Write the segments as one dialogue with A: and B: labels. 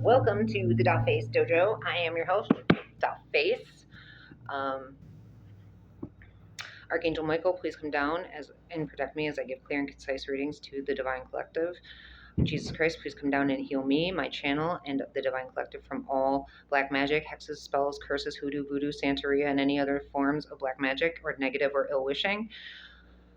A: Welcome to the Dot Face Dojo. I am your host, Dot Face. Archangel Michael, please come down and protect me as I give clear and concise readings to the Divine Collective. Jesus Christ, please come down and heal me, my channel, and the Divine Collective from all black magic, hexes, spells, curses, hoodoo, voodoo, Santeria, and any other forms of black magic or negative or ill wishing.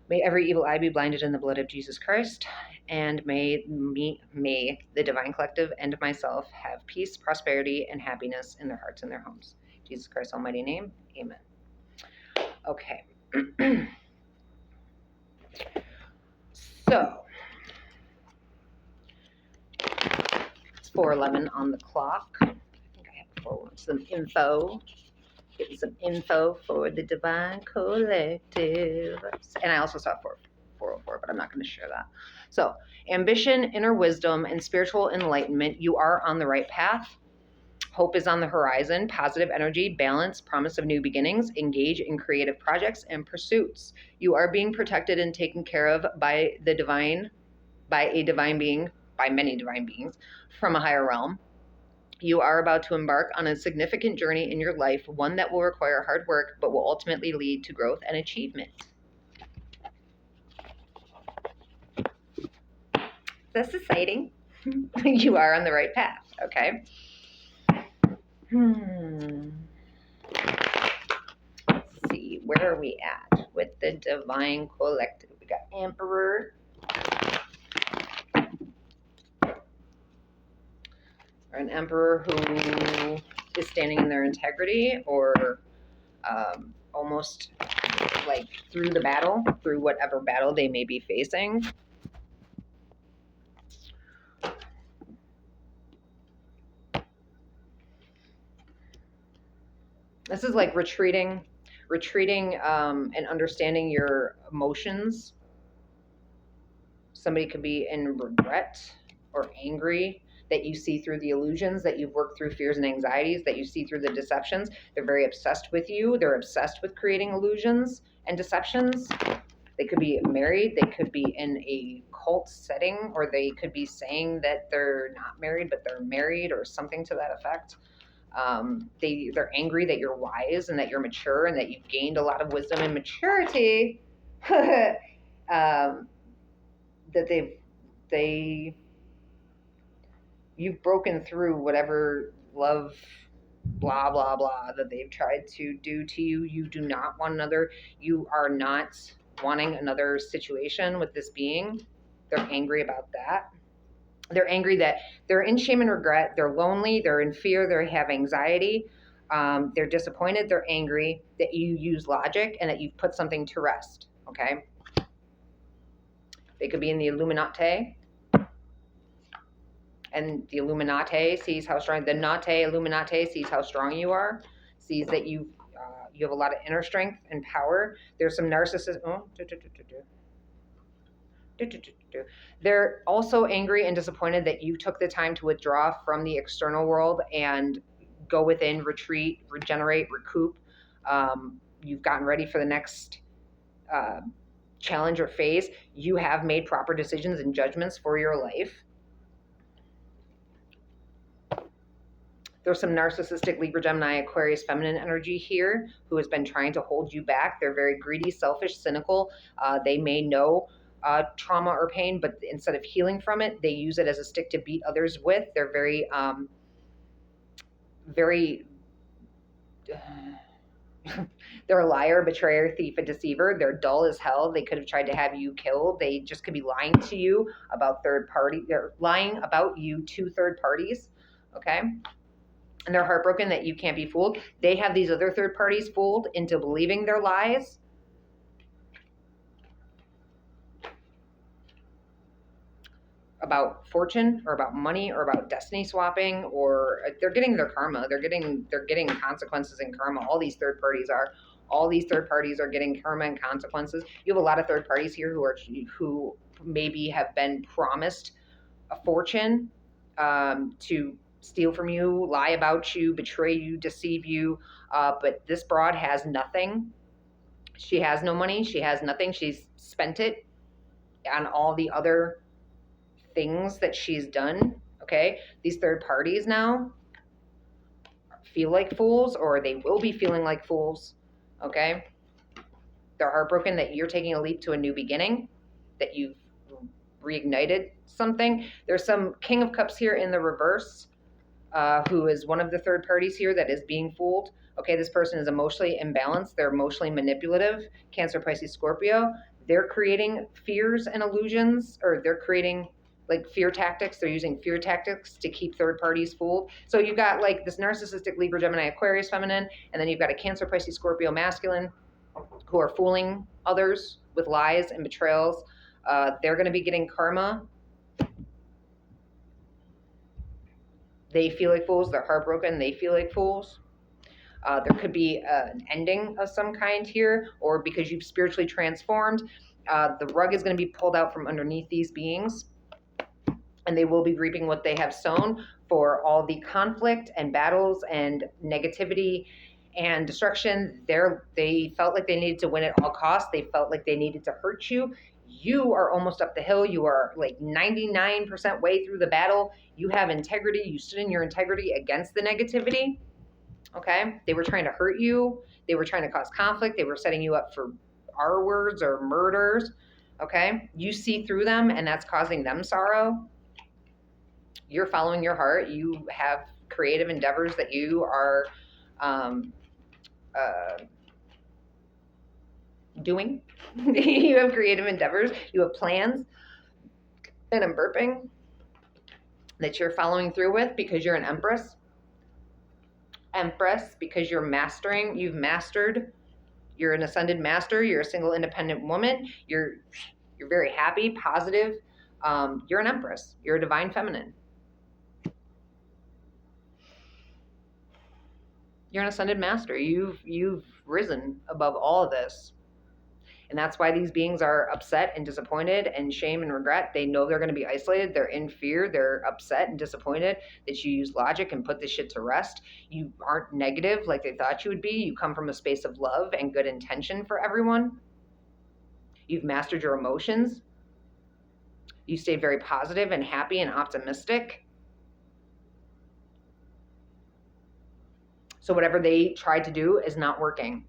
A: May every evil eye be blinded in the blood of Jesus Christ, and may the Divine Collective and myself have peace, prosperity, and happiness in their hearts and their homes. In Jesus Christ's almighty name, amen. Okay. So, it's 4:11 on the clock. I think I have some info. Getting some info for the Divine Collective. And I also saw 404, but I'm not going to share that. So, ambition, inner wisdom, and spiritual enlightenment, you are on the right path. Hope is on the horizon. Positive energy, balance, promise of new beginnings. Engage in creative projects and pursuits. You are being protected and taken care of by a divine being, by many divine beings from a higher realm. You are about to embark on a significant journey in your life, one that will require hard work, but will ultimately lead to growth and achievement. That's exciting. You are on the right path, okay? Let's see, where are we at with the Divine Collective? We got Emperor. Or an Emperor who is standing in their integrity, or almost like through the battle, through whatever battle they may be facing. This is like retreating and understanding your emotions. Somebody could be in regret or angry that you see through the illusions, that you've worked through fears and anxieties, that you see through the deceptions. They're very obsessed with you. They're obsessed with creating illusions and deceptions. They could be married. They could be in a cult setting, or they could be saying that they're not married, but they're married, or something to that effect. They're angry that you're wise and that you're mature and that you've gained a lot of wisdom and maturity. That you've broken through whatever love, blah, blah, blah, that they've tried to do to you. You do not want another. You are not wanting another situation with this being. They're angry about that. They're angry that they're in shame and regret. They're lonely. They're in fear. They have anxiety. They're disappointed. They're angry that you use logic and that you've put something to rest. Okay. They could be in the illuminati. And the illuminati sees how strong, the illuminati sees how strong you are, sees that you have a lot of inner strength and power. There's some narcissism. They're also angry and disappointed that you took the time to withdraw from the external world and go within, retreat, regenerate, recoup. You've gotten ready for the next challenge or phase. You have made proper decisions and judgments for your life. There's some narcissistic Libra, Gemini, Aquarius, feminine energy here who has been trying to hold you back. They're very greedy, selfish, cynical. They may know trauma or pain, but instead of healing from it, they use it as a stick to beat others with. They're very they're a liar, betrayer, thief, and deceiver. They're dull as hell. They could have tried to have you killed. They just could be lying to you about third party. They're lying about you to third parties, okay? And they're heartbroken that you can't be fooled. They have these other third parties fooled into believing their lies. About fortune, or about money, or about destiny swapping, or they're getting their karma. They're getting consequences and karma. All these third parties are getting karma and consequences. You have a lot of third parties here who maybe have been promised a fortune to steal from you, lie about you, betray you, deceive you. But this broad has nothing. She has no money. She has nothing. She's spent it on all the other things that she's done. Okay, these third parties now feel like fools, or they will be feeling like fools. Okay, they're heartbroken that you're taking a leap to a new beginning, that you've reignited something. There's some King of Cups here in the reverse, who is one of the third parties here that is being fooled. Okay, this person is emotionally imbalanced. They're emotionally manipulative. Cancer, Pisces, Scorpio. They're creating fears and illusions, or they're creating like fear tactics. They're using fear tactics to keep third parties fooled. So you've got like this narcissistic Libra, Gemini, Aquarius feminine, and then you've got a Cancer, Pisces, Scorpio masculine who are fooling others with lies and betrayals. They're going to be getting karma. They feel like fools. They're heartbroken. They feel like fools. There could be an ending of some kind here, or because you've spiritually transformed, the rug is going to be pulled out from underneath these beings, and they will be reaping what they have sown for all the conflict and battles and negativity and destruction. They felt like they needed to win at all costs. They felt like they needed to hurt you. You are almost up the hill. You are like 99% way through the battle. You have integrity. You stood in your integrity against the negativity. Okay? They were trying to hurt you. They were trying to cause conflict. They were setting you up for R words or murders. Okay? You see through them, and that's causing them sorrow. You're following your heart. You have creative endeavors that you are doing. You have creative endeavors. You have plans. And I'm burping. That you're following through with because you're an empress. Empress, because you're mastering. You've mastered. You're an ascended master. You're a single independent woman. You're very happy, positive. You're an empress. You're a divine feminine. You're an ascended master. You've risen above all of this. And that's why these beings are upset and disappointed and shame and regret. They know they're going to be isolated. They're in fear. They're upset and disappointed that you use logic and put this shit to rest. You aren't negative like they thought you would be. You come from a space of love and good intention for everyone. You've mastered your emotions. You stay very positive and happy and optimistic. So whatever they tried to do is not working.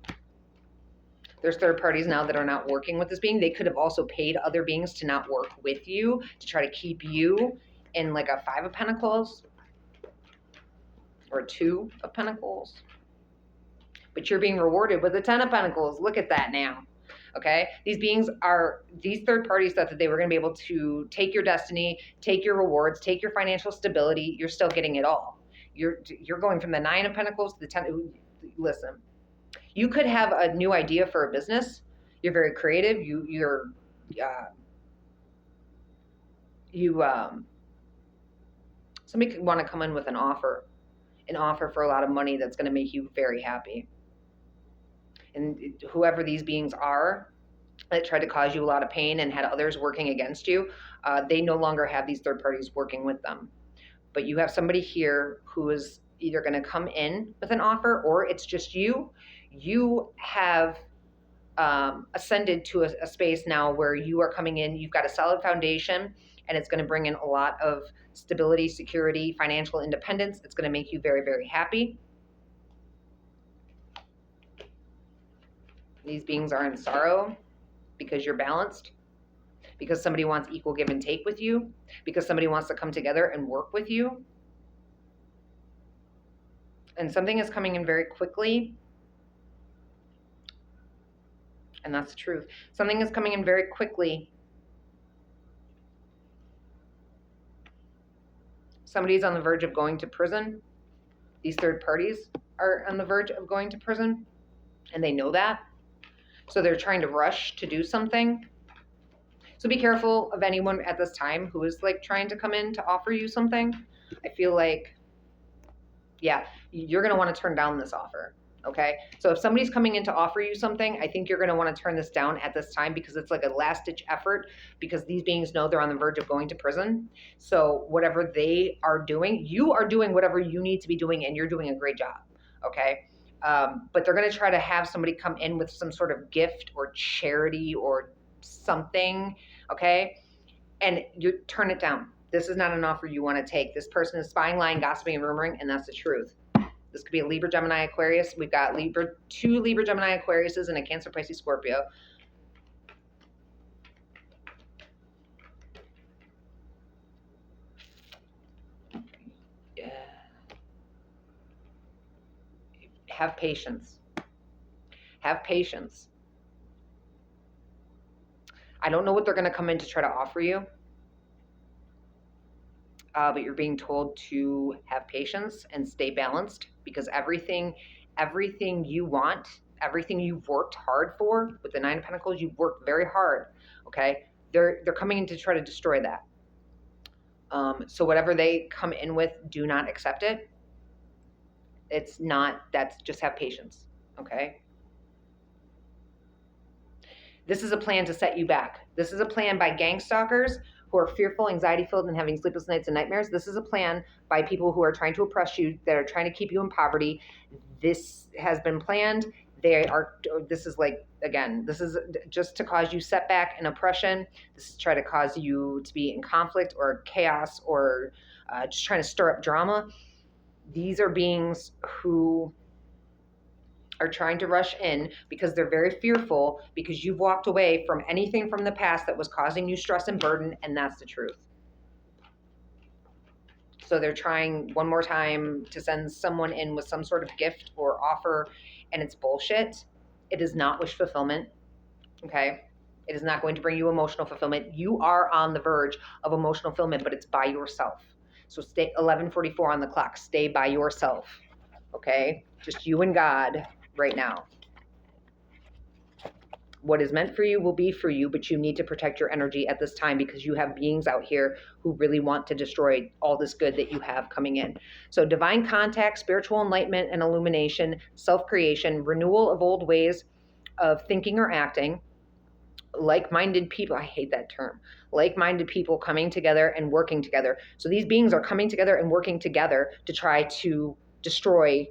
A: There's third parties now that are not working with this being. They could have also paid other beings to not work with you, to try to keep you in like a 5 of Pentacles or 2 of Pentacles. But you're being rewarded with a 10 of Pentacles. Look at that now. Okay? These third parties thought that they were going to be able to take your destiny, take your rewards, take your financial stability. You're still getting it all. You're going from the 9 of Pentacles to the 10. Listen. You could have a new idea for a business. You're very creative. Somebody could want to come in with an offer for a lot of money that's going to make you very happy. And whoever these beings are that tried to cause you a lot of pain and had others working against you, they no longer have these third parties working with them. But you have somebody here who is either going to come in with an offer, or it's just you. You have ascended to a space now where you are coming in. You've got a solid foundation, and it's going to bring in a lot of stability, security, financial independence. It's going to make you very, very happy. These beings are in sorrow because you're balanced, because somebody wants equal give and take with you, because somebody wants to come together and work with you. And something is coming in very quickly. And that's the truth. Something is coming in very quickly. Somebody's on the verge of going to prison. These third parties are on the verge of going to prison, and they know that. So they're trying to rush to do something. So be careful of anyone at this time who is like trying to come in to offer you something. I feel like, yeah, you're going to want to turn down this offer. Okay. So if somebody's coming in to offer you something, I think you're going to want to turn this down at this time, because it's like a last ditch effort, because these beings know they're on the verge of going to prison. So whatever they are doing, you are doing whatever you need to be doing, and you're doing a great job. Okay. But they're going to try to have somebody come in with some sort of gift or charity or something. Okay. And you turn it down. This is not an offer you want to take. This person is spying, lying, gossiping, and rumoring, and that's the truth. This could be a Libra, Gemini, Aquarius. We've got two Libra, Gemini, Aquariuses, and a Cancer, Pisces, Scorpio. Yeah. Have patience. Have patience. I don't know what they're going to come in to try to offer you. But you're being told to have patience and stay balanced, because everything you want, everything you've worked hard for with the Nine of Pentacles, you've worked very hard. Okay, they're coming in to try to destroy that. So whatever they come in with, do not accept it. It's not. That's just have patience. Okay. This is a plan to set you back. This is a plan by gang stalkers who are fearful, anxiety-filled, and having sleepless nights and nightmares. This is a plan by people who are trying to oppress you, that are trying to keep you in poverty. This has been planned. This is like, again, this is just to cause you setback and oppression. This is to try to cause you to be in conflict or chaos, or just trying to stir up drama. These are beings who are trying to rush in because they're very fearful, because you've walked away from anything from the past that was causing you stress and burden, and that's the truth. So they're trying one more time to send someone in with some sort of gift or offer, and it's bullshit. It is not wish fulfillment, okay? It is not going to bring you emotional fulfillment. You are on the verge of emotional fulfillment, but it's by yourself. So stay 11:44 on the clock. Stay by yourself, okay? Just you and God right now. What is meant for you will be for you, but you need to protect your energy at this time, because you have beings out here who really want to destroy all this good that you have coming in. So divine contact, spiritual enlightenment and illumination, self-creation, renewal of old ways of thinking or acting, like-minded people. I hate that term. Like-minded people coming together and working together. So these beings are coming together and working together to try to destroy.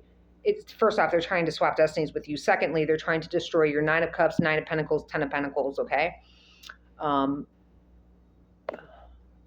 A: It's, first off, they're trying to swap destinies with you. Secondly, they're trying to destroy your Nine of Cups, Nine of Pentacles, Ten of Pentacles, okay?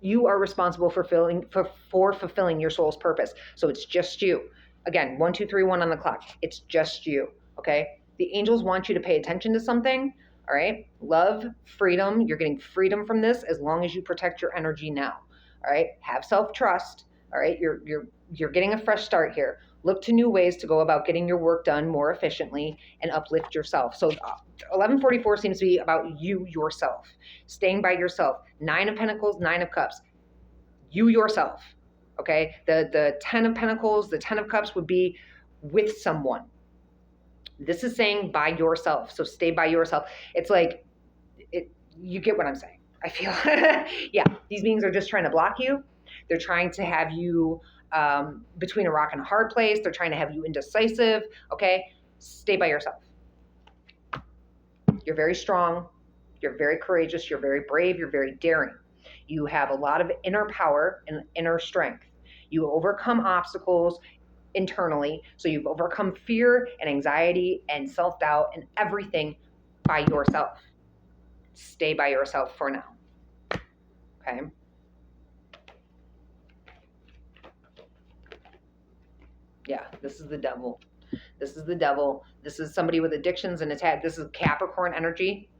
A: You are responsible for fulfilling your soul's purpose. So it's just you. Again, 1, 2, 3, 1 on the clock. It's just you, okay? The angels want you to pay attention to something, all right? Love, freedom. You're getting freedom from this as long as you protect your energy now, all right? Have self-trust, all right? You're getting a fresh start here. Look to new ways to go about getting your work done more efficiently and uplift yourself. So 11:44 seems to be about you yourself, staying by yourself. 9 of Pentacles, 9 of Cups, you yourself, okay? The 10 of Pentacles, the 10 of Cups would be with someone. This is saying by yourself, so stay by yourself. It's like, you get what I'm saying, I feel. Yeah, these beings are just trying to block you. They're trying to have you between a rock and a hard place. They're trying to have you indecisive, okay? Stay by yourself. You're very strong. You're very courageous. You're very brave. You're very daring. You have a lot of inner power and inner strength. You overcome obstacles internally. So you've overcome fear and anxiety and self-doubt and everything by yourself. Stay by yourself for now, okay? Yeah, this is the devil. This is the devil. This is somebody with addictions and attack. This is Capricorn energy,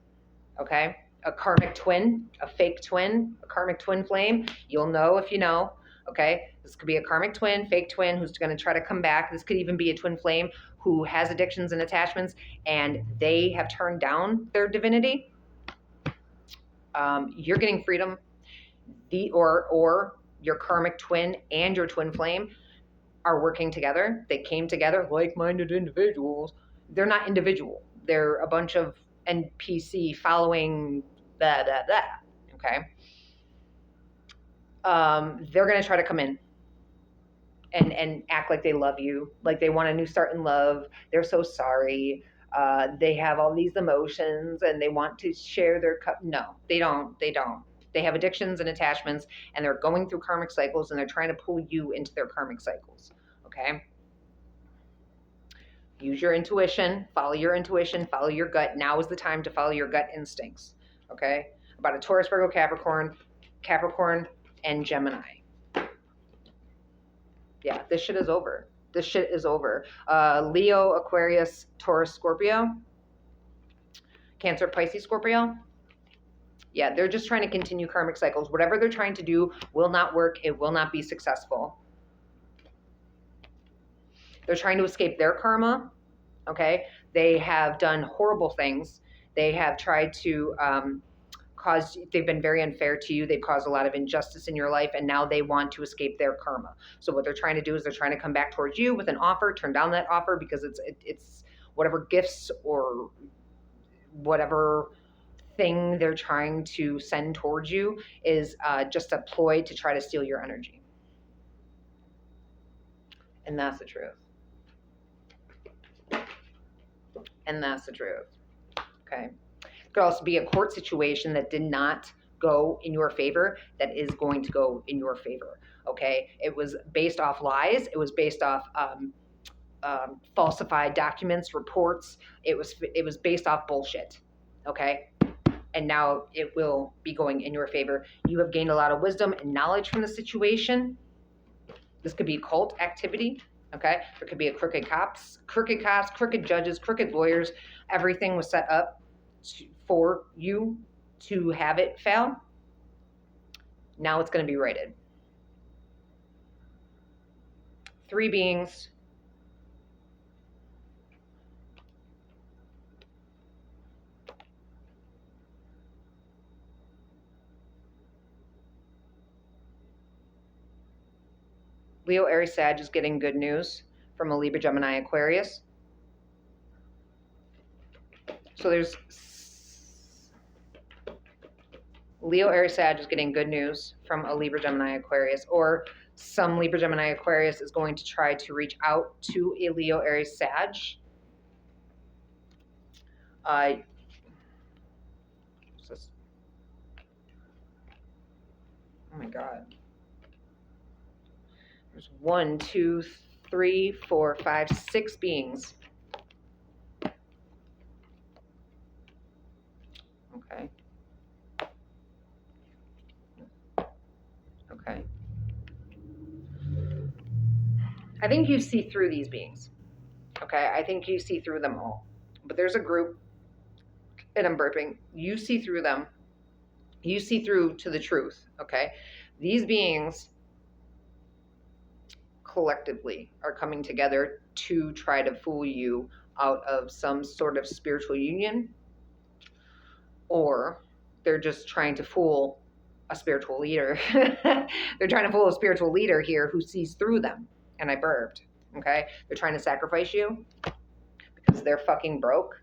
A: okay? A karmic twin, a fake twin, a karmic twin flame. You'll know if you know, okay? This could be a karmic twin, fake twin who's going to try to come back. This could even be a twin flame who has addictions and attachments, and they have turned down their divinity. You're getting freedom. Or your karmic twin and your twin flame are working together. They came together, like-minded individuals. They're not individual. They're a bunch of NPC following blah, blah, blah, okay? They're going to try to come in and act like they love you, like they want a new start in love. They're so sorry. They have all these emotions and they want to share their cup. No, they don't. They have addictions and attachments, and they're going through karmic cycles, and they're trying to pull you into their karmic cycles, okay? Use your intuition, follow your gut. Now is the time to follow your gut instincts, okay? About a Taurus, Virgo, Capricorn, and Gemini. Yeah, this shit is over. This shit is over. Leo, Aquarius, Taurus, Scorpio, Cancer, Pisces, Scorpio. Yeah, they're just trying to continue karmic cycles. Whatever they're trying to do will not work. It will not be successful. They're trying to escape their karma. Okay. They have done horrible things. They have tried to they've been very unfair to you. They've caused a lot of injustice in your life, and now they want to escape their karma. So what they're trying to do is they're trying to come back towards you with an offer, turn down that offer because it's whatever gifts or whatever thing they're trying to send towards you is just a ploy to try to steal your energy. And that's the truth. And that's the truth. Okay. It could also be a court situation that did not go in your favor that is going to go in your favor. Okay. It was based off lies. It was based off falsified documents, reports. It was based off bullshit. Okay. And now it will be going in your favor. You have gained a lot of wisdom and knowledge from the situation. This could be cult activity. Okay. There could be a crooked cops, crooked judges, crooked lawyers. Everything was set up for you to have it fail. Now it's going to be righted. 3 beings. Leo, Aries, Sag is getting good news from a Libra, Gemini, Aquarius. So there's Leo, Aries, Sag is getting good news from a Libra, Gemini, Aquarius, or some Libra, Gemini, Aquarius is going to try to reach out to a Leo, Aries, Sag. Oh my God. There's 1, 2, 3, 4, 5, 6 beings. Okay. Okay. I think you see through these beings. Okay. I think you see through them all. But there's a group, and I'm burping. You see through them. You see through to the truth. Okay. These beings collectively are coming together to try to fool you out of some sort of spiritual union, or they're just trying to fool a spiritual leader. They're trying to fool a spiritual leader here who sees through them. And I burped. Okay. They're trying to sacrifice you because they're fucking broke.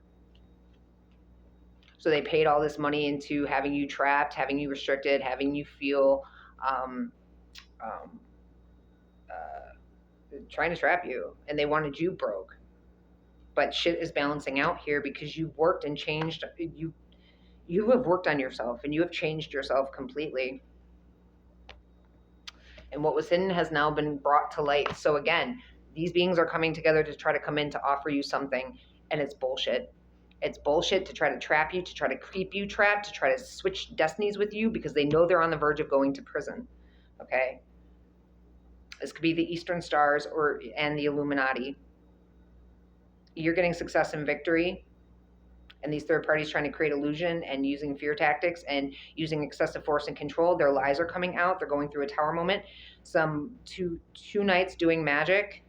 A: So they paid all this money into having you trapped, having you restricted, having you feel trying to trap you, and they wanted you broke. But shit is balancing out here because you've worked and changed. You have worked on yourself and you have changed yourself completely. And what was hidden has now been brought to light. So again, these beings are coming together to try to come in to offer you something, and it's bullshit. It's bullshit to try to trap you, to try to keep you trapped, to try to switch destinies with you because they know they're on the verge of going to prison. Okay? This could be the Eastern Stars and the Illuminati. You're getting success and victory, and these third parties trying to create illusion and using fear tactics and using excessive force and control. Their lies are coming out. They're going through a tower moment. Some two nights doing magic.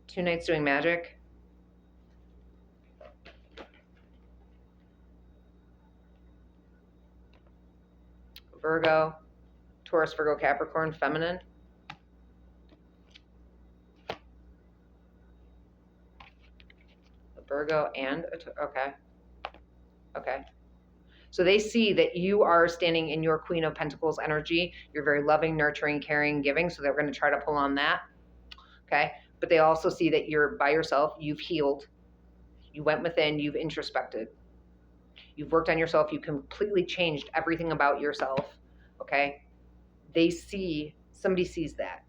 A: 2 nights doing magic. Virgo, Taurus, Virgo, Capricorn, feminine. Virgo and, okay. So they see that you are standing in your Queen of Pentacles energy. You're very loving, nurturing, caring, giving. So they're going to try to pull on that. Okay. But they also see that you're by yourself. You've healed. You went within. You've introspected. You've worked on yourself. You completely changed everything about yourself. Okay. Somebody sees that.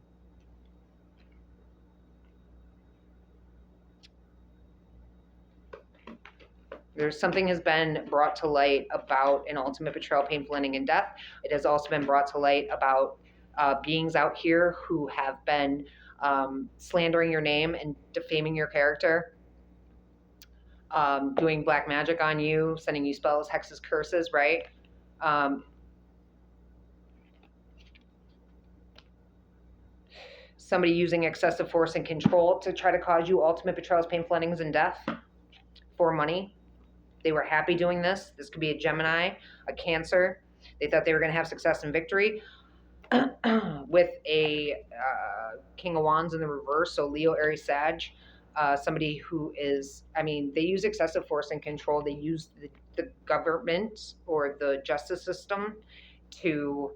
A: There's something has been brought to light about an ultimate betrayal, painful ending, and death. It has also been brought to light about beings out here who have been slandering your name and defaming your character, doing black magic on you, sending you spells, hexes, curses, right? Somebody using excessive force and control to try to cause you ultimate betrayals, painful endings, and death for money. They were happy doing this. This could be a Gemini, a Cancer. They thought they were going to have success and victory with a King of Wands in the reverse. So Leo, Aries, Sag. Somebody who is, I mean, they use excessive force and control. They use the government or the justice system to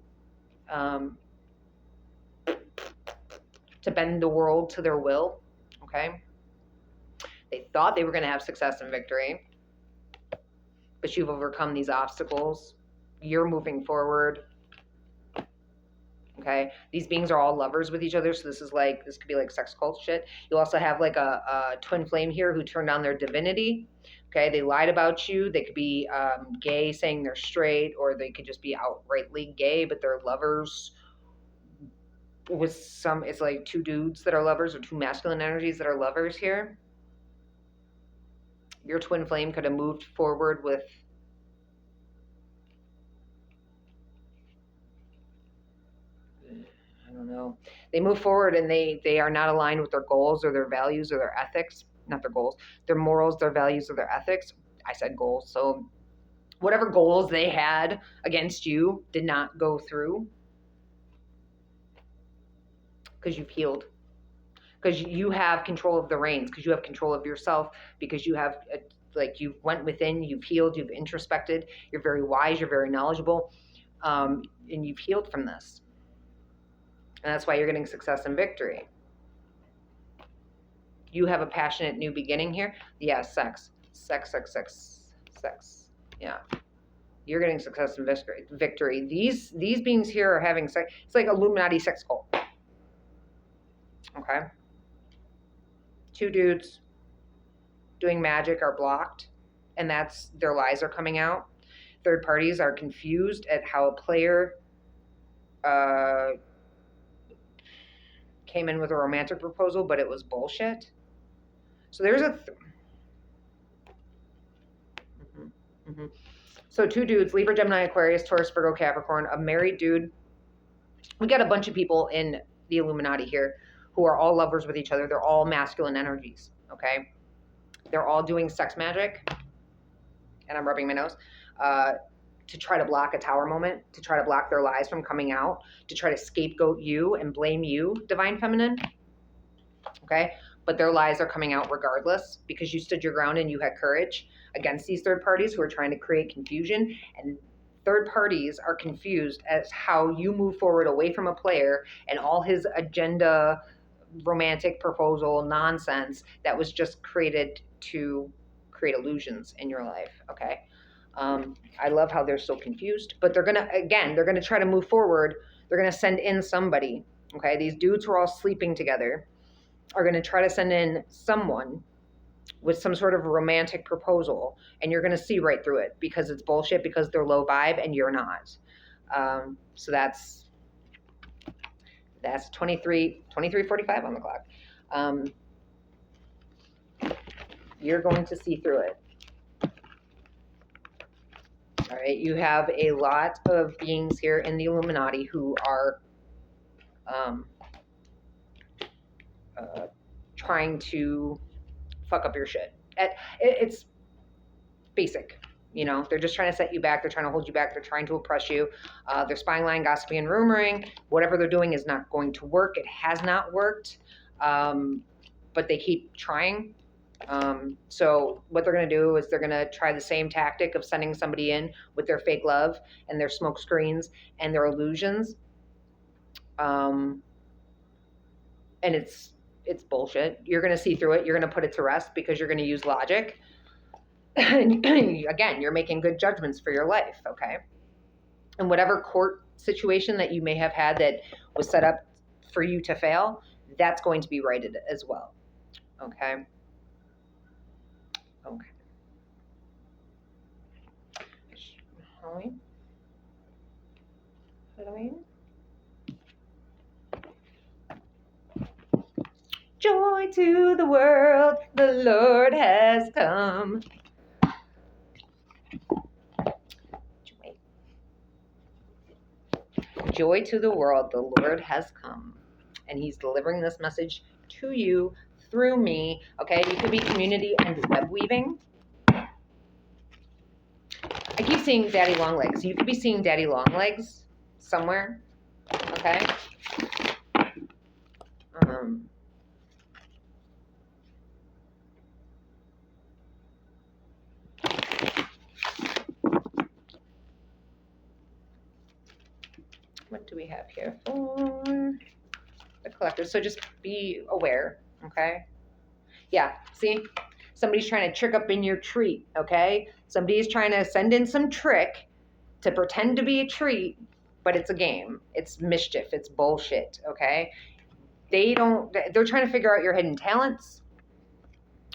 A: bend the world to their will, okay? They thought they were going to have success and victory, but you've overcome these obstacles. You're moving forward, okay? These beings are all lovers with each other, so this could be like sex cult shit. You also have like a twin flame here who turned on their divinity, okay? They lied about you. They could be gay, saying they're straight, or they could just be outrightly gay, but they're lovers. It's like two dudes that are lovers, or two masculine energies that are lovers here. Your twin flame could have moved forward with I don't know. They move forward and they are not aligned with their goals or their values or their ethics. Not their goals, their morals, their values, or their ethics. I said goals. So whatever goals they had against you did not go through because you've healed. Because you have control of the reins, because you have control of yourself, because you have, you went within, you've healed, you've introspected, you're very wise, you're very knowledgeable, and you've healed from this. And that's why you're getting success and victory. You have a passionate new beginning here. Yeah, sex. Yeah. You're getting success and victory. These beings here are having sex. It's like Illuminati sex cult. Okay? Two dudes doing magic are blocked, and their lies are coming out. Third parties are confused at how a player came in with a romantic proposal, but it was bullshit. So there's So two dudes, Libra, Gemini, Aquarius, Taurus, Virgo, Capricorn, a married dude. We got a bunch of people in the Illuminati here who are all lovers with each other. They're all masculine energies, okay? They're all doing sex magic, and I'm rubbing my nose, to try to block a tower moment, to try to block their lies from coming out, to try to scapegoat you and blame you, Divine Feminine, okay? But their lies are coming out regardless because you stood your ground and you had courage against these third parties who are trying to create confusion. And third parties are confused as how you move forward away from a player and all his agenda, romantic proposal nonsense that was just created to create illusions in your life, okay? I love how they're so confused, but they're gonna try to move forward. They're gonna send in somebody, okay? These dudes who are all sleeping together are gonna try to send in someone with some sort of romantic proposal, and you're gonna see right through it because it's bullshit, because they're low vibe and you're not. So that's 23:45 on the clock. You're going to see through it. All right, you have a lot of beings here in the Illuminati who are trying to fuck up your shit. It's basic, you know. They're just trying to set you back. They're trying to hold you back. They're trying to oppress you. They're spying, lying, gossiping, and rumoring. Whatever they're doing is not going to work. It has not worked, but they keep trying. So what they're going to do is they're going to try the same tactic of sending somebody in with their fake love and their smoke screens and their illusions. And it's bullshit. You're going to see through it. You're going to put it to rest because you're going to use logic. And again, you're making good judgments for your life, okay? And whatever court situation that you may have had that was set up for you to fail, that's going to be righted as well, okay? Okay. Halloween. Halloween. Joy to the world, the Lord has come. Joy. Joy to the world, the Lord has come. And he's delivering this message to you through me. Okay, you could be community and web weaving. I keep seeing Daddy Longlegs. You could be seeing Daddy Longlegs somewhere. Okay. What do we have here for the collector? So just be aware, okay? Yeah, see? Somebody's trying to trick up in your treat, okay? Somebody's trying to send in some trick to pretend to be a treat, but it's a game. It's mischief. It's bullshit, okay? They're trying to figure out your hidden talents,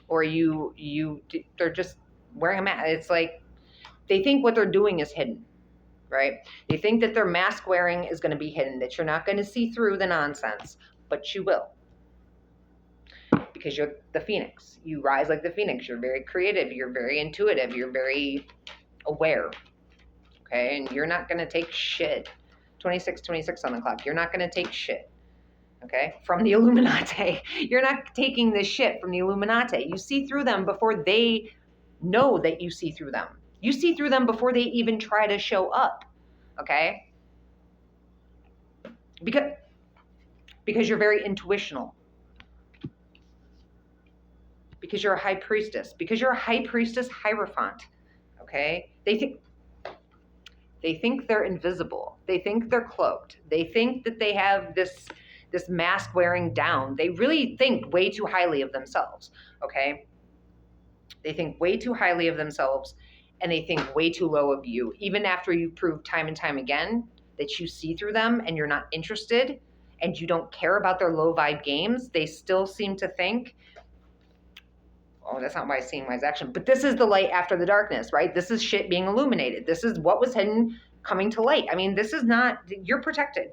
A: or they're just wearing a mask. It's like they think what they're doing is hidden. Right? They think that their mask wearing is going to be hidden, that you're not going to see through the nonsense, but you will. Because you're the phoenix. You rise like the phoenix. You're very creative. You're very intuitive. You're very aware. Okay? And you're not going to take shit. 26 on the clock. You're not going to take shit. Okay? From the Illuminati. You're not taking this shit from the Illuminati. You see through them before they know that you see through them. You see through them before they even try to show up, okay? Because you're very intuitional. Because you're a high priestess. Because you're a high priestess hierophant, okay? They think they're invisible. They think they're cloaked. They think that they have this mask wearing down. They really think way too highly of themselves, okay? They think way too highly of themselves. And they think way too low of you. Even after you've proved time and time again that you see through them and you're not interested and you don't care about their low vibe games, they still seem to think, oh, that's not wise seeing wise action. But this is the light after the darkness, right? This is shit being illuminated. This is what was hidden coming to light. I mean, this is not, you're protected.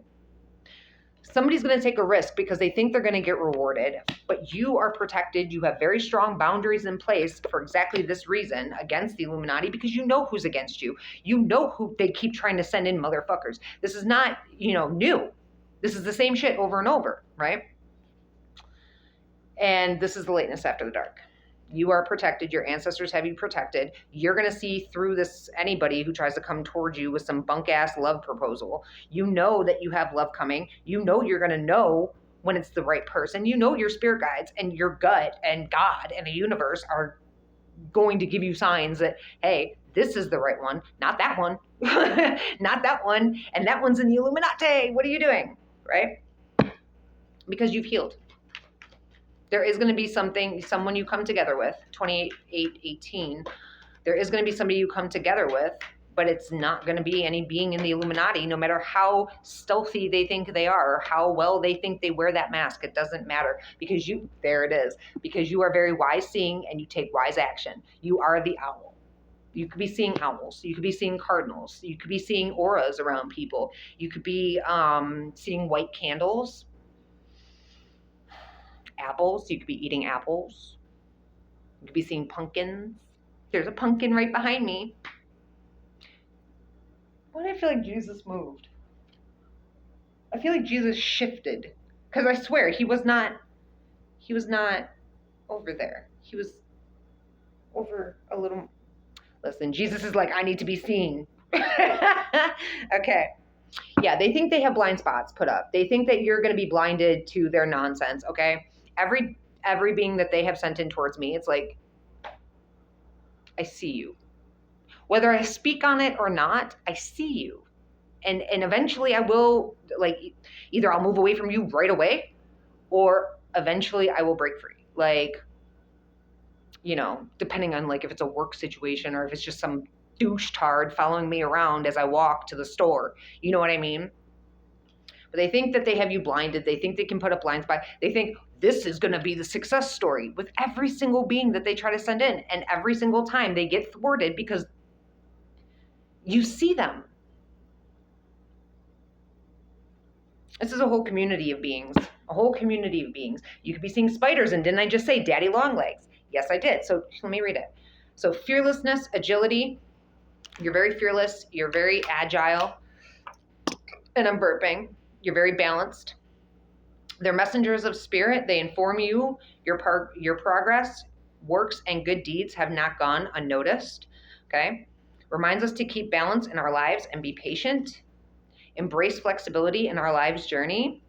A: Somebody's going to take a risk because they think they're going to get rewarded, but you are protected. You have very strong boundaries in place for exactly this reason against the Illuminati, because you know who's against you. You know who they keep trying to send in, motherfuckers. This is not, new. This is the same shit over and over, right? And this is the lateness after the dark. You are protected. Your ancestors have you protected. You're going to see through this anybody who tries to come towards you with some bunk ass love proposal. You know that you have love coming. You know you're going to know when it's the right person. You know your spirit guides and your gut and God and the universe are going to give you signs that, hey, this is the right one, not that one, not that one. And that one's in the Illuminati. What are you doing? Right? Because you've healed. There is going to be someone you come together with, 28/8/18. There is going to be somebody you come together with, but it's not going to be any being in the Illuminati, no matter how stealthy they think they are, or how well they think they wear that mask. It doesn't matter, because there it is, because you are very wise seeing and you take wise action. You are the owl. You could be seeing owls. You could be seeing cardinals. You could be seeing auras around people. You could be seeing white candles. Apples. You could be eating apples. You could be seeing pumpkins. There's a pumpkin right behind me. Why do I feel like Jesus moved? I feel like Jesus shifted. Because I swear, he was not over there. He was over a little. Listen, Jesus is like, I need to be seen. Okay. Yeah, they think they have blind spots put up. They think that you're going to be blinded to their nonsense, okay? Every being that they have sent in towards me, it's like, I see you. Whether I speak on it or not, I see you. And eventually I will, like, either I'll move away from you right away, or eventually I will break free. Like, depending on, like, if it's a work situation or if it's just some douche-tard following me around as I walk to the store. You know what I mean? But they think that they have you blinded. They think they can put up blind spot. They think this is going to be the success story with every single being that they try to send in. And every single time they get thwarted because You see them. This is a whole community of beings, a whole community of beings. You could be seeing spiders, and didn't I just say daddy long legs? Yes, I did. So let me read it. So fearlessness, agility. You're very fearless. You're very agile. And I'm burping. You're very balanced. They're messengers of spirit. They inform you your progress, works, and good deeds have not gone unnoticed. Okay? Reminds us to keep balance in our lives and be patient. Embrace flexibility in our lives' journey.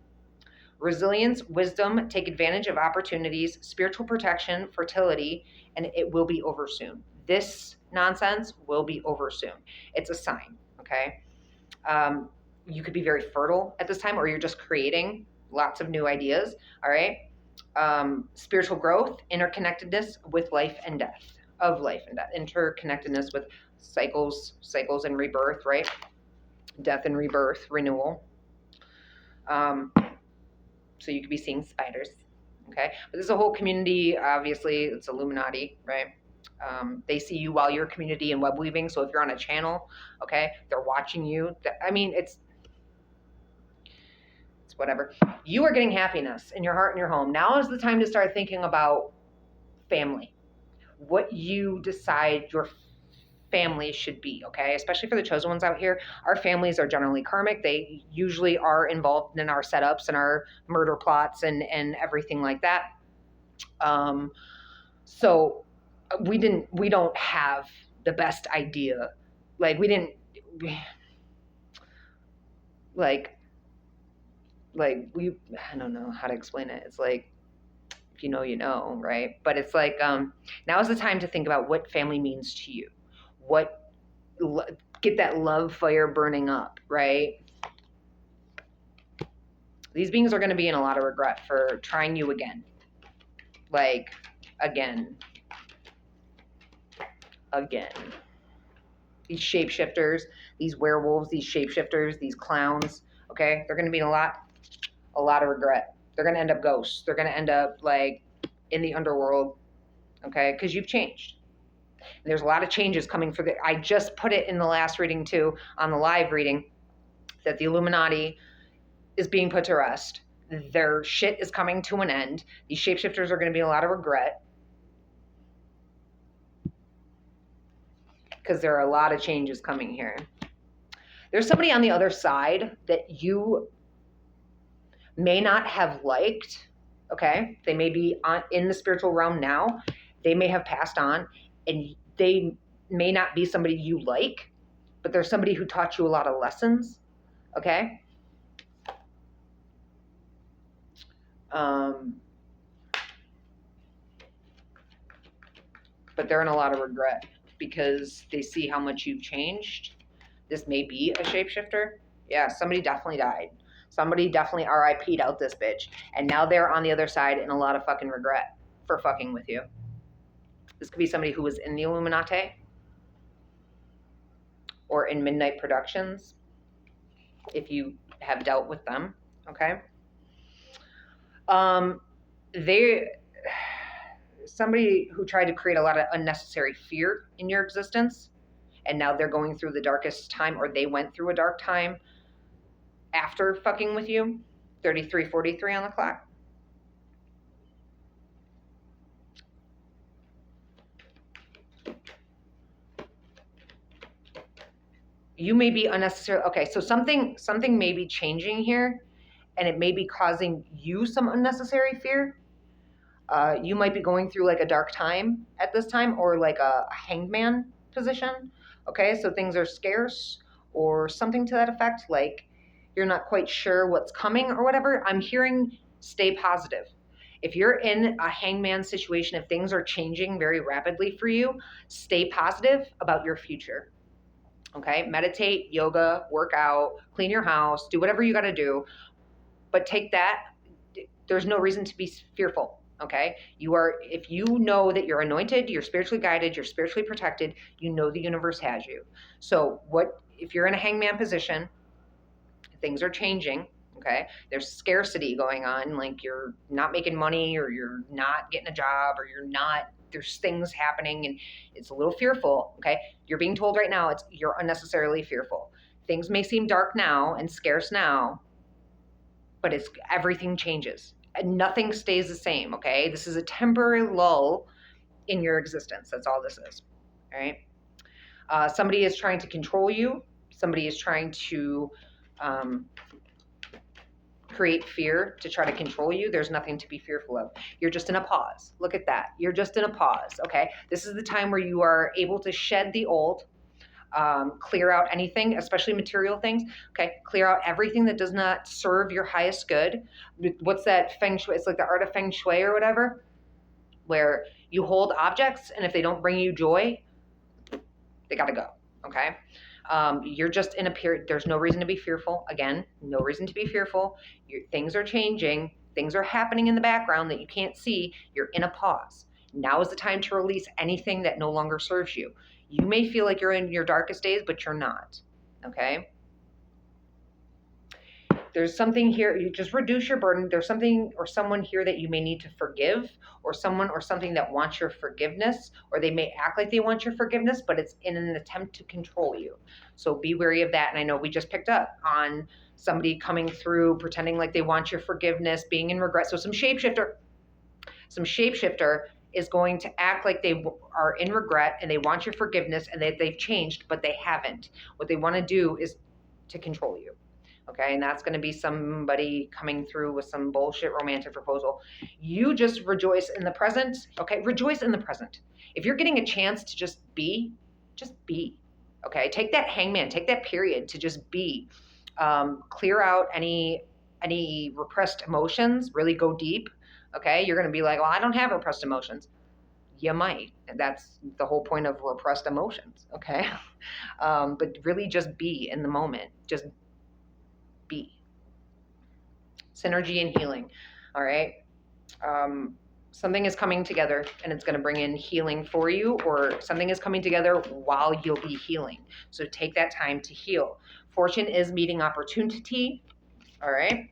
A: Resilience, wisdom, take advantage of opportunities, spiritual protection, fertility, and it will be over soon. This nonsense will be over soon. It's a sign, okay? You could be very fertile at this time, or you're just creating lots of new ideas, all right? Spiritual growth, interconnectedness with life and death, of life and death, interconnectedness with cycles and rebirth, right? Death and rebirth, renewal. So you could be seeing spiders, okay? But there's a whole community, obviously, it's Illuminati, right? They see you while you're community and web weaving. So if you're on a channel, okay, they're watching you. I mean, it's whatever. You are getting happiness in your heart and your home. Now is the time to start thinking about family, what you decide your family should be, okay? Especially for the chosen ones out here. Our families are generally karmic. They usually are involved in our setups and our murder plots and everything like that. So we don't have the best idea. Like we I don't know how to explain it. It's like, if you know, you know, right? But it's like, now is the time to think about what family means to you. Get that love fire burning up, right? These beings are going to be in a lot of regret for trying you again. Like, again. These shapeshifters, these werewolves, these shapeshifters, these clowns, okay? They're going to be in a lot of regret. They're going to end up ghosts. They're going to end up, like, in the underworld, okay? Because you've changed. And there's a lot of changes coming for I just put it in the last reading, too, on the live reading, that the Illuminati is being put to rest. Their shit is coming to an end. These shapeshifters are going to be in a lot of regret. Because there are a lot of changes coming here. There's somebody on the other side that you may not have liked, okay? They may be in the spiritual realm now. They may have passed on, and they may not be somebody you like, but there's somebody who taught you a lot of lessons, okay? But they're in a lot of regret because they see how much you've changed. This may be a shapeshifter. Yeah, somebody definitely died. Somebody definitely RIP'd out this bitch. And now they're on the other side in a lot of fucking regret for fucking with you. This could be somebody who was in the Illuminati or in Midnight Productions, if you have dealt with them, okay? Somebody who tried to create a lot of unnecessary fear in your existence, and now they're going through the darkest time, or they went through a dark time after fucking with you. 33:43 on the clock. You may be unnecessary. Okay, so something may be changing here, and it may be causing you some unnecessary fear. You might be going through like a dark time at this time, or like a hangman position. Okay, so things are scarce or something to that effect. Like you're not quite sure what's coming or whatever. I'm hearing stay positive. If you're in a hangman situation, if things are changing very rapidly for you, stay positive about your future. Okay, meditate, yoga, work out, clean your house, do whatever you got to do. But take that. There's no reason to be fearful. Okay, if you know that you're anointed, you're spiritually guided, you're spiritually protected, you know the universe has you. So if you're in a hangman position, things are changing, okay? There's scarcity going on, like you're not making money, or you're not getting a job, or you're not there's things happening and it's a little fearful, okay? You're being told right now you're unnecessarily fearful. Things may seem dark now and scarce now, but everything changes and nothing stays the same, okay? This is a temporary lull in your existence. That's all this is, all right? Somebody is trying to control you. Somebody is trying to create fear to try to control you. There's nothing to be fearful of. You're just in a pause. Look at that. You're just in a pause, okay? This is the time where you are able to shed the old, clear out anything, especially material things, okay? Clear out everything that does not serve your highest good. What's that feng shui? It's like the art of feng shui or whatever, where you hold objects, and if they don't bring you joy, they got to go, okay? You're just in a period. There's no reason to be fearful. Again, no reason to be fearful. Things are changing. Things are happening in the background that you can't see. You're in a pause. Now is the time to release anything that no longer serves you. You may feel like you're in your darkest days, but you're not, okay? There's something here, you just reduce your burden. There's something or someone here that you may need to forgive, or someone or something that wants your forgiveness, or they may act like they want your forgiveness, but it's in an attempt to control you. So be wary of that. And I know we just picked up on somebody coming through, pretending like they want your forgiveness, being in regret. So some shapeshifter is going to act like they are in regret and they want your forgiveness and they've changed, but they haven't. What they want to do is to control you. Okay, and that's going to be somebody coming through with some bullshit romantic proposal. You just rejoice in the present. Okay, rejoice in the present. If you're getting a chance to just be. Okay, take that hangman, take that period to just be. Clear out any repressed emotions. Really go deep. Okay, you're going to be like, well, I don't have repressed emotions. You might. That's the whole point of repressed emotions. Okay, but really just be in the moment. Just be. Synergy and healing. All right. Something is coming together and it's going to bring in healing for you, or something is coming together while you'll be healing. So take that time to heal. Fortune is meeting opportunity. All right.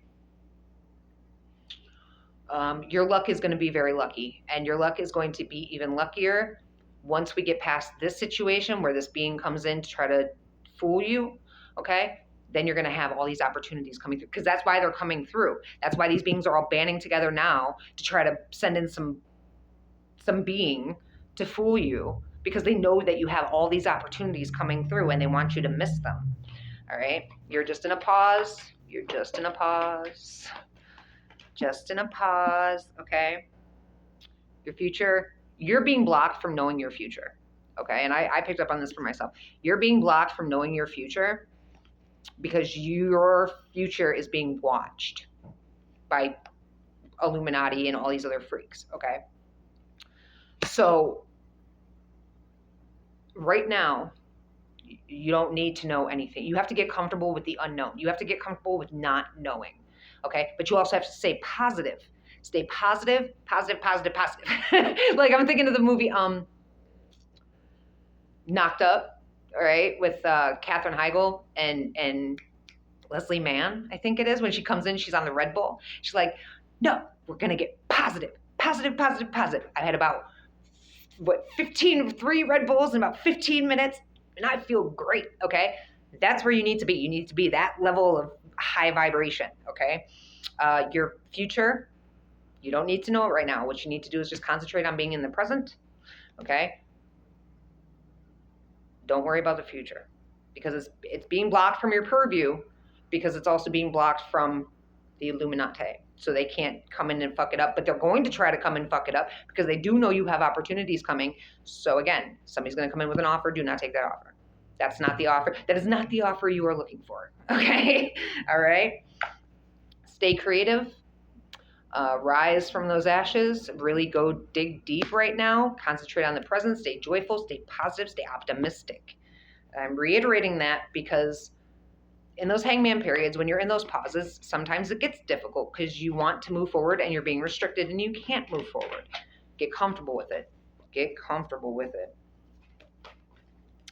A: Your luck is going to be very lucky, and your luck is going to be even luckier once we get past this situation where this being comes in to try to fool you. Okay. Then you're going to have all these opportunities coming through, because that's why they're coming through. That's why these beings are all banding together now to try to send in some being to fool you, because they know that you have all these opportunities coming through and they want you to miss them. All right. You're just in a pause. You're just in a pause. Just in a pause. Okay. Your future, you're being blocked from knowing your future. Okay. And I picked up on this for myself. You're being blocked from knowing your future because your future is being watched by Illuminati and all these other freaks, okay? So right now, you don't need to know anything. You have to get comfortable with the unknown. You have to get comfortable with not knowing, okay? But you also have to stay positive. Stay positive, positive, positive, positive. Like I'm thinking of the movie Knocked Up, all right, with Katherine Heigl and Leslie Mann, I think it is. When she comes in, she's on the Red Bull. She's like, no, we're going to get positive, positive, positive, positive. I had about, 3 Red Bulls in about 15 minutes, and I feel great, okay? That's where you need to be. You need to be that level of high vibration, okay? Your future, you don't need to know it right now. What you need to do is just concentrate on being in the present, okay? Don't worry about the future, because it's being blocked from your purview, because it's also being blocked from the Illuminati. So they can't come in and fuck it up, but they're going to try to come and fuck it up because they do know you have opportunities coming. So again, somebody's going to come in with an offer. Do not take that offer. That's not the offer. That is not the offer you are looking for. Okay. All right. Stay creative. Rise from those ashes. Really go dig deep right now. Concentrate on the present. Stay joyful. Stay positive. Stay optimistic. I'm reiterating that because in those hangman periods, when you're in those pauses, sometimes it gets difficult because you want to move forward and you're being restricted and you can't move forward. Get comfortable with it. Get comfortable with it.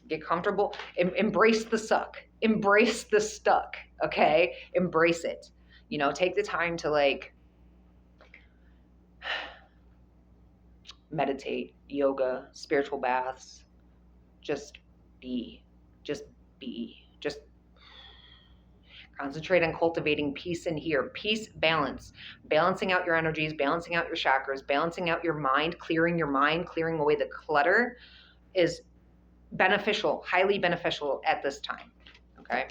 A: Get comfortable. Embrace the suck. Embrace the stuck. Okay? Embrace it. Take the time to meditate, yoga, spiritual baths. Just be. Just be. Just concentrate on cultivating peace in here. Peace, balance. Balancing out your energies, balancing out your chakras, balancing out your mind, clearing away the clutter is beneficial, highly beneficial at this time. Okay?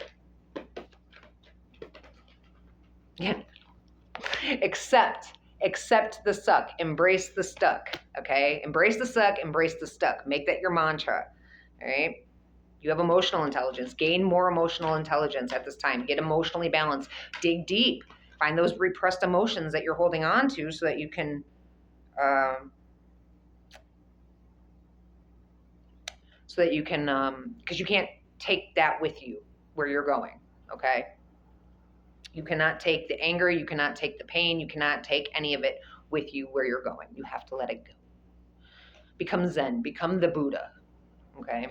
A: Yeah. Accept the suck. Embrace the stuck. Okay? Embrace the suck, embrace the stuck. Make that your mantra. All right? You have emotional intelligence. Gain more emotional intelligence at this time. Get emotionally balanced. Dig deep. Find those repressed emotions that you're holding on to so that you can because you can't take that with you where you're going. Okay? You cannot take the anger. You cannot take the pain. You cannot take any of it with you where you're going. You have to let it go. Become Zen. Become the Buddha. Okay?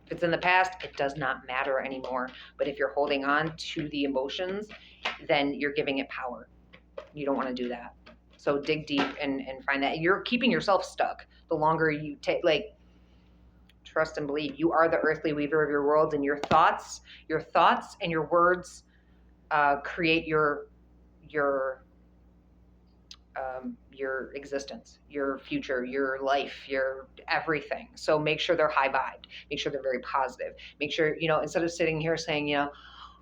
A: If it's in the past, it does not matter anymore. But if you're holding on to the emotions, then you're giving it power. You don't want to do that. So dig deep and find that. You're keeping yourself stuck. The longer you take, like, trust and believe. You are the earthly weaver of your world, and your thoughts and your words create your existence, your future, your life, your everything. So make sure they're high vibed. Make sure they're very positive. Make sure, instead of sitting here saying,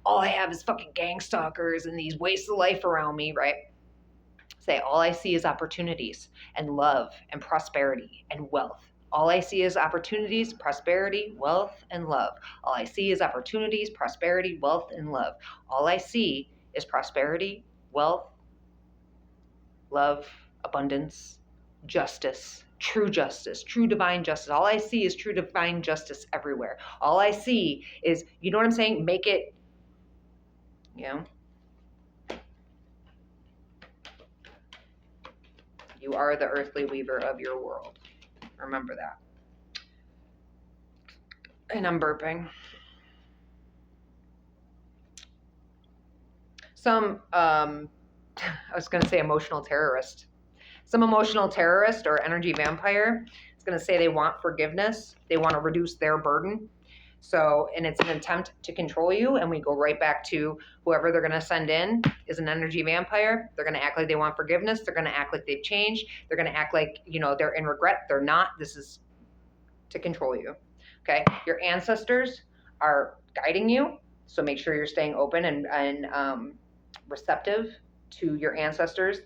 A: all I have is fucking gang stalkers and these wastes of life around me, right? Say, all I see is opportunities and love and prosperity and wealth. All I see is opportunities, prosperity, wealth, and love. All I see is opportunities, prosperity, wealth, and love. All I see is prosperity, wealth, love, abundance, justice, true divine justice. All I see is true divine justice everywhere. All I see is, you know what I'm saying? Make it, you are the earthly weaver of your world. Remember that. And I'm burping. Some, I was going to say emotional terrorist. Some emotional terrorist or energy vampire is going to say they want forgiveness. They want to reduce their burden. So, and it's an attempt to control you. And we go right back to whoever they're going to send in is an energy vampire. They're going to act like they want forgiveness. They're going to act like they've changed. They're going to act like, they're in regret. They're not. This is to control you. Okay. Your ancestors are guiding you. So make sure you're staying open and receptive to your ancestors,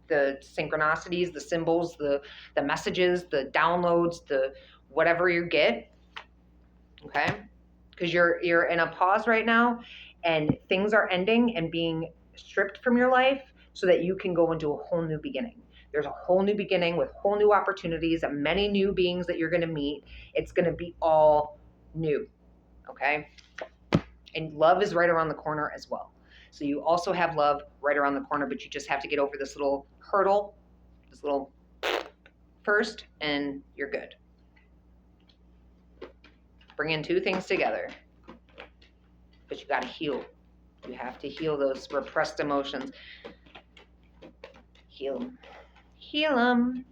A: the synchronicities, the symbols, the messages, the downloads, the whatever you get. Okay? Because you're in a pause right now, and things are ending and being stripped from your life so that you can go into a whole new beginning. There's a whole new beginning with whole new opportunities and many new beings that you're going to meet. It's going to be all new. Okay? And love is right around the corner as well. So you also have love right around the corner, but you just have to get over this little hurdle, this little first, and you're good. Bring in two things together. But you got to heal. You have to heal those repressed emotions. Heal them. Heal them.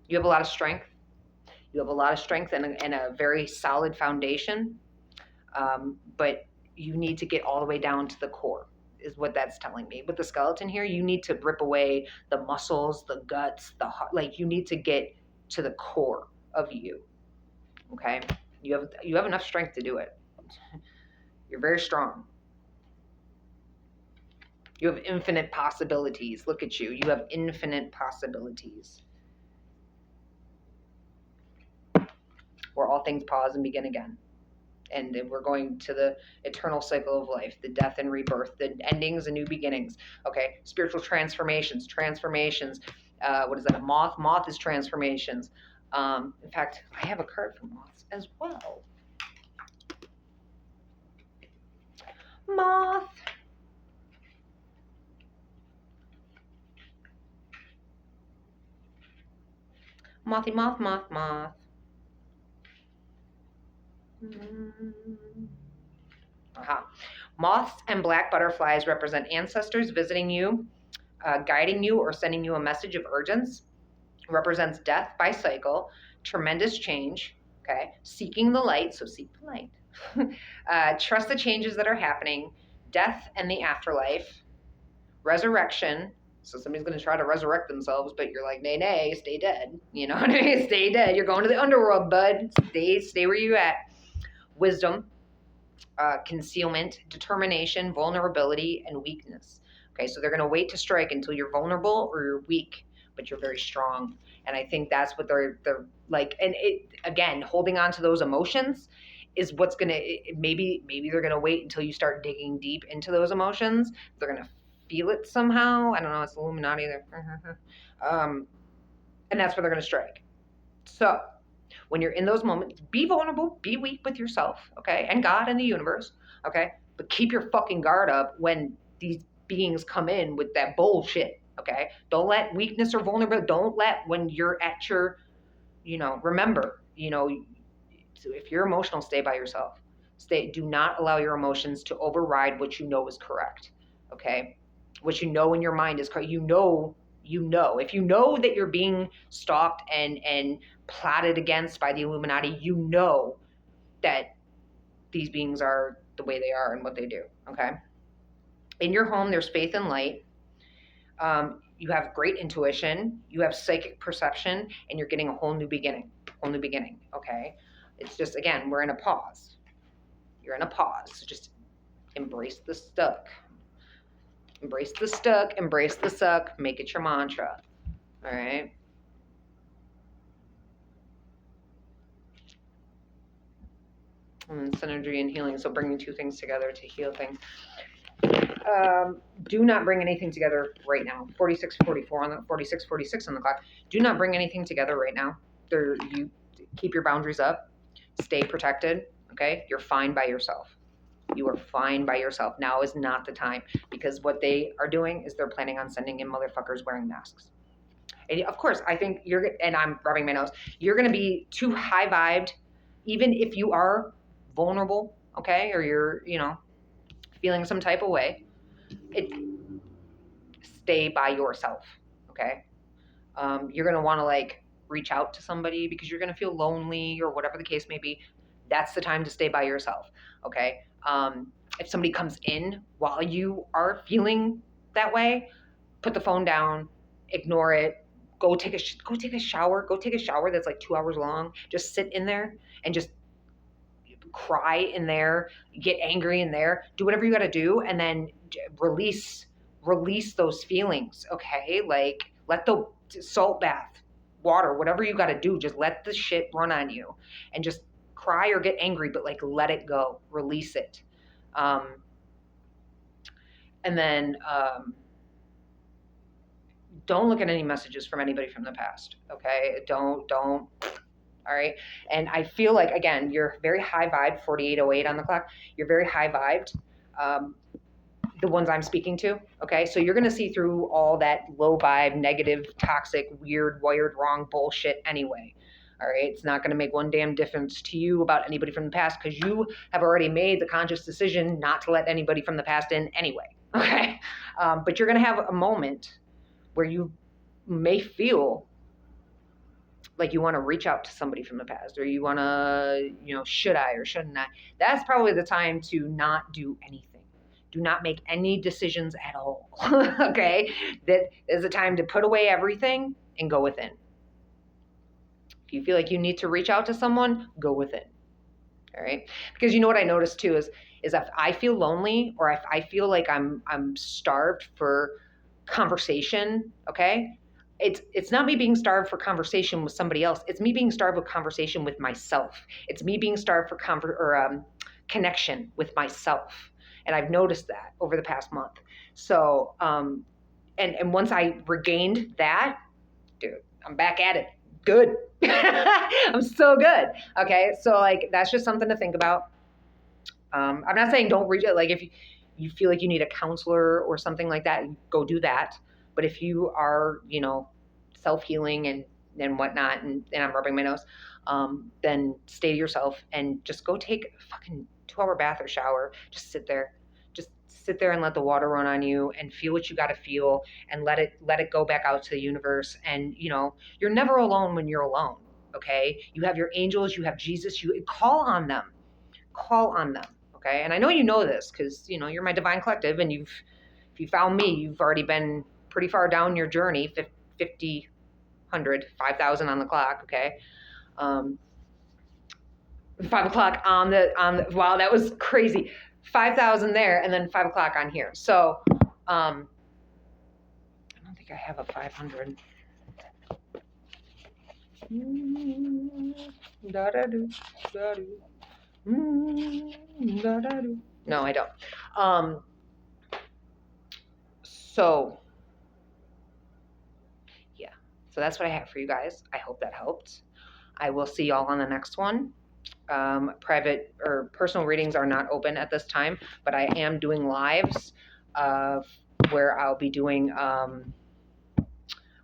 A: You have a lot of strength. You have a lot of strength and a very solid foundation. But you need to get all the way down to the core, is what that's telling me. With the skeleton here, you need to rip away the muscles, the guts, the heart. Like, you need to get to the core of you. Okay? You have enough strength to do it. You're very strong. You have infinite possibilities. Look at you. You have infinite possibilities. Where all things pause and begin again. And then we're going to the eternal cycle of life, the death and rebirth, the endings and new beginnings. Okay, spiritual transformations. What is that? A moth? Moth is transformations. In fact, I have a card for moths as well. Moth. Mothy, moth, moth, moth. Aha. Moths and black butterflies represent ancestors visiting you, guiding you, or sending you a message of urgence. represents death by cycle, tremendous change, okay? Seeking the light, so seek the light. Trust the changes that are happening, death and the afterlife, resurrection. So somebody's going to try to resurrect themselves, but you're like, nay, nay, stay dead. You know what I mean? Stay dead. You're going to the underworld, bud. Stay where you at. Wisdom, concealment, determination, vulnerability, and weakness. Okay, so they're going to wait to strike until you're vulnerable or you're weak, but you're very strong. And I think that's what they're like. And it, again, holding on to those emotions is what's going to, maybe they're going to wait until you start digging deep into those emotions. They're going to feel it somehow. I don't know. It's illuminati there. And that's where they're going to strike. So when you're in those moments, be vulnerable, be weak with yourself, okay? And God and the universe, okay? But keep your fucking guard up when these beings come in with that bullshit, okay? Don't let weakness or vulnerability, don't let when you're at your, remember, if you're emotional, stay by yourself. Do not allow your emotions to override what you know is correct, okay? What you know in your mind is correct. You know. If you know that you're being stalked and plotted against by the Illuminati, you know that these beings are the way they are and what they do, okay? In your home, there's faith and light. You have great intuition. You have psychic perception, and you're getting a whole new beginning, okay? It's just, again, we're in a pause. You're in a pause. So just embrace the stuck. Embrace the stuck, embrace the suck, make it your mantra, all right? And synergy and healing, so bringing two things together to heal things. Do not bring anything together right now. 46:44 on the 46:46 on the clock. Do not bring anything together right now. You keep your boundaries up. Stay protected, okay? You're fine by yourself. You are fine by yourself. Now is not the time, because what they are doing is they're planning on sending in motherfuckers wearing masks. And of course, I think and I'm rubbing my nose, you're going to be too high vibed, even if you are vulnerable, okay? Or you're, feeling some type of way. Stay by yourself, okay? You're going to want to reach out to somebody because you're going to feel lonely or whatever the case may be. That's the time to stay by yourself, okay? If somebody comes in while you are feeling that way, put the phone down, ignore it, go take a shower. Go take a shower that's 2 hours long. Just sit in there and just cry in there, get angry in there, do whatever you got to do, and then release those feelings, okay? Let the salt bath, water, whatever you got to do, just let the shit run on you and just cry or get angry, but let it go, release it. And then don't look at any messages from anybody from the past, okay? Don't, all right? And I feel like, again, you're very high vibe, 4808 on the clock. You're very high vibed, the ones I'm speaking to, okay? So you're gonna see through all that low vibe, negative, toxic, weird, wired wrong bullshit anyway, all right? It's not gonna make one damn difference to you about anybody from the past because you have already made the conscious decision not to let anybody from the past in anyway, okay? But you're gonna have a moment where you may feel like you want to reach out to somebody from the past, or you want to, should I or shouldn't I? That's probably the time to not do anything. Do not make any decisions at all, okay? That is the time to put away everything and go within. If you feel like you need to reach out to someone, go within, all right? Because you know what I noticed too is if I feel lonely or if I feel like I'm starved for conversation, okay? It's not me being starved for conversation with somebody else. It's me being starved with conversation with myself. It's me being starved for connection with myself. And I've noticed that over the past month. So, and once I regained that, dude, I'm back at it. Good. I'm so good. Okay. So that's just something to think about. I'm not saying don't reach it. If you feel like you need a counselor or something like that, go do that. But if you are, self-healing and whatnot, and I'm rubbing my nose, then stay to yourself and just go take a fucking 2-hour bath or shower. Just sit sit there and let the water run on you and feel what you got to feel and let it go back out to the universe. And you're never alone when you're alone. Okay, you have your angels, you have Jesus. You call on them. Okay, and I know you know this because you're my divine collective, and if you found me, you've already been pretty far down your journey. 50, 100, 5,000 on the clock. Okay. 5 o'clock on the wow, that was crazy. 5,000 there, and then 5 o'clock on here. So I don't think I have a 500. No, I don't. So yeah, so that's what I have for you guys. I hope that helped. I will see y'all on the next one. Private or personal readings are not open at this time, but I am doing lives where I'll be doing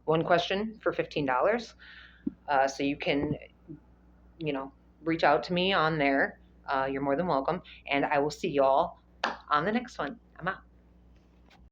A: one question for $15. So you can, reach out to me on there. You're more than welcome. And I will see y'all on the next one. I'm out.